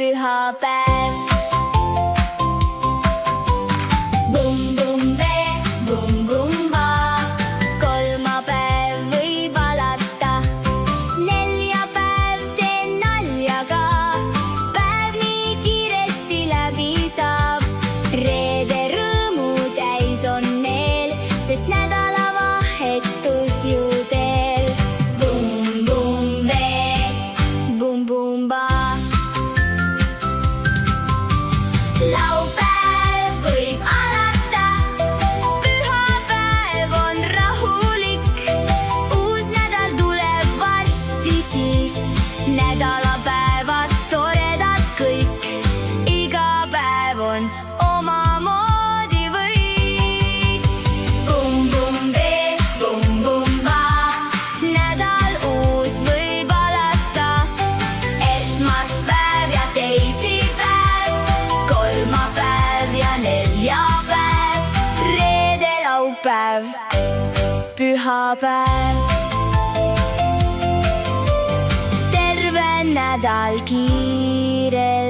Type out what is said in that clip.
pühapäev. Bum-bum-be, bum-bum-ba, kolmapäev võib alata. Neljapäev teen nalja ka, päev nii kiiresti läbi saab. Reede rõõmu täis on eel, sest nädalavahetus ju teel. Bum-bum-be, bum-bum-ba. Laupäev võib alata, pühapäev on rahulik. Uus nädal tuleb varsti siis, nädalapäevad toredad kõik. Iga päev on omamoodi võit. Bum-bum-be, bum-bum-ba, nädal uus võib alata. Esmaspäev ja teisipäev, kolmapäev ja neljapäev, reede, laupäev, pühapäev. Terve nädal kiire